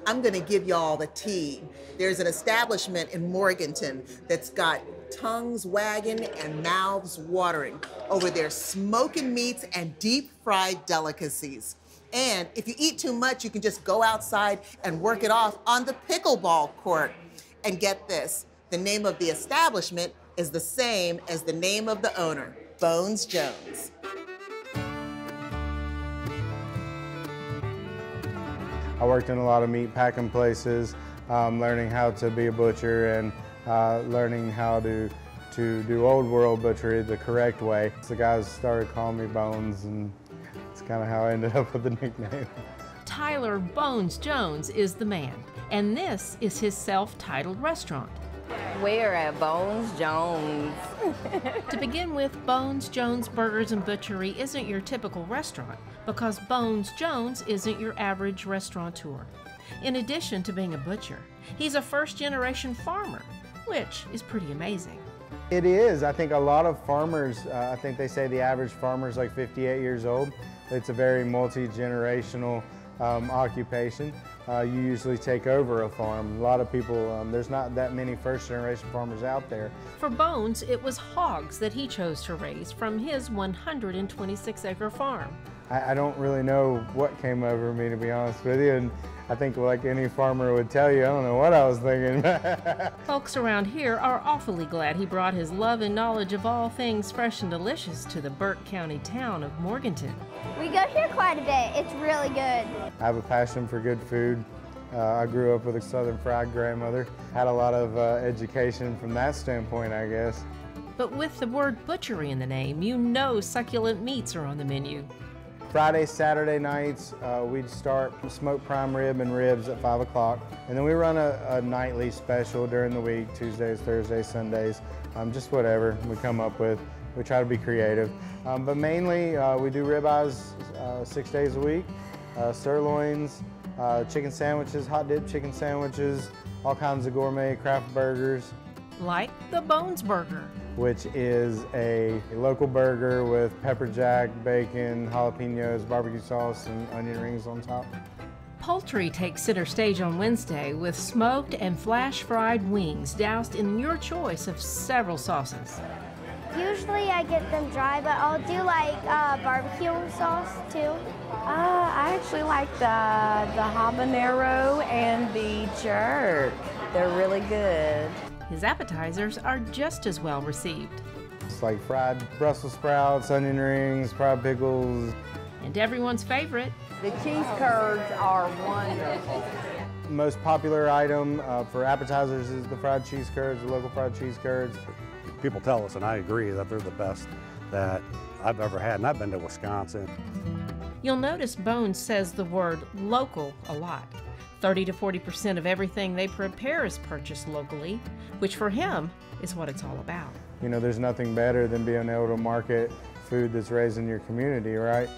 I'm going to give y'all the tea. There's an establishment in Morganton that's got tongues wagging and mouths watering over their smoking meats and deep fried delicacies. And if you eat too much, you can just go outside and work it off on the pickleball court. And get this, the name of the establishment is the same as the name of the owner, Bones Jones. I worked in a lot of meat packing places, learning how to be a butcher and learning how to do old world butchery the correct way. So the guys started calling me Bones, and it's kind of how I ended up with the nickname. Tyler Bones Jones is the man, and this is his self-titled restaurant. We're at Bones Jones. To begin with, Bones Jones Burgers and Butchery isn't your typical restaurant because Bones Jones isn't your average restaurateur. In addition to being a butcher, he's a first-generation farmer, which is pretty amazing. It is. I think a lot of farmers, I think they say the average farmer is like 58 years old. It's a very multi-generational occupation. You usually take over a farm. A lot of people, there's not that many first-generation farmers out there. For Bones, it was hogs that he chose to raise from his 126-acre farm. I don't really know what came over me, to be honest with you, and I think like any farmer would tell you, I don't know what I was thinking. Folks around here are awfully glad he brought his love and knowledge of all things fresh and delicious to the Burke County town of Morganton. We go here quite a bit. It's really good. I have a passion for good food. I grew up with a Southern fried grandmother. Had a lot of education from that standpoint, I guess. But with the word butchery in the name, you know succulent meats are on the menu. Friday, Saturday nights, we'd start smoked prime rib and ribs at 5 o'clock. And then we run a nightly special during the week, Tuesdays, Thursdays, Sundays, just whatever we come up with. We try to be creative. But mainly, we do ribeyes 6 days a week, sirloins, chicken sandwiches, hot dip chicken sandwiches, all kinds of gourmet craft burgers. Like the Bones Burger, which is a local burger with pepper jack, bacon, jalapenos, barbecue sauce, and onion rings on top. Poultry takes center stage on Wednesday with smoked and flash-fried wings doused in your choice of several sauces. Usually I get them dry, but I'll do like barbecue sauce too. I actually like the habanero and the jerk. They're really good. His appetizers are just as well received. It's like fried Brussels sprouts, onion rings, fried pickles. And everyone's favorite, the cheese curds are wonderful. The most popular item for appetizers is the fried cheese curds, the local fried cheese curds. People tell us, and I agree, that they're the best that I've ever had, and I've been to Wisconsin. You'll notice Bones says the word local a lot. 30 to 40% of everything they prepare is purchased locally, which for him is what it's all about. You know, there's nothing better than being able to market food that's raised in your community, right?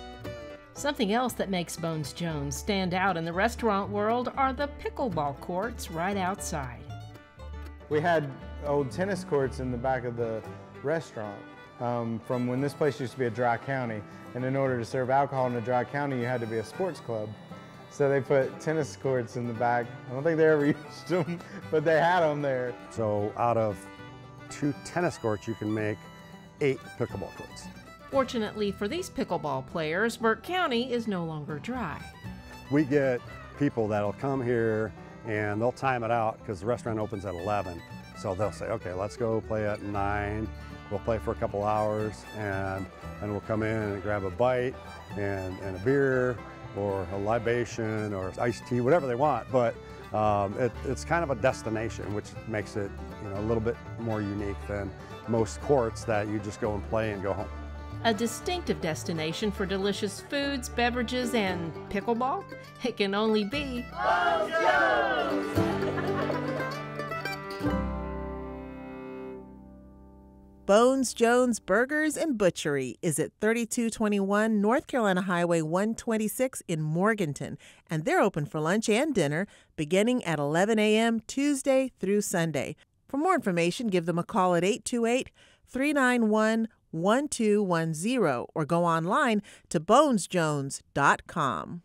Something else that makes Bones Jones stand out in the restaurant world are the pickleball courts right outside. We had old tennis courts in the back of the restaurant from when this place used to be a dry county. And in order to serve alcohol in a dry county, you had to be a sports club. So they put tennis courts in the back. I don't think they ever used them, but they had them there. So out of 2 tennis courts, you can make 8 pickleball courts. Fortunately for these pickleball players, Burke County is no longer dry. We get people that'll come here and they'll time it out because the restaurant opens at 11. So they'll say, okay, let's go play at 9. We'll play for a couple hours and we'll come in and grab a bite and a beer, or a libation, or iced tea, whatever they want. But it's kind of a destination, which makes it a little bit more unique than most courts that you just go and play and go home. A distinctive destination for delicious foods, beverages, and pickleball? It can only be Bones Jones! Bones Jones Burgers and Butchery is at 3221 North Carolina Highway 126 in Morganton, and they're open for lunch and dinner beginning at 11 a.m. Tuesday through Sunday. For more information, give them a call at 828-391-1210 or go online to bonesjones.com.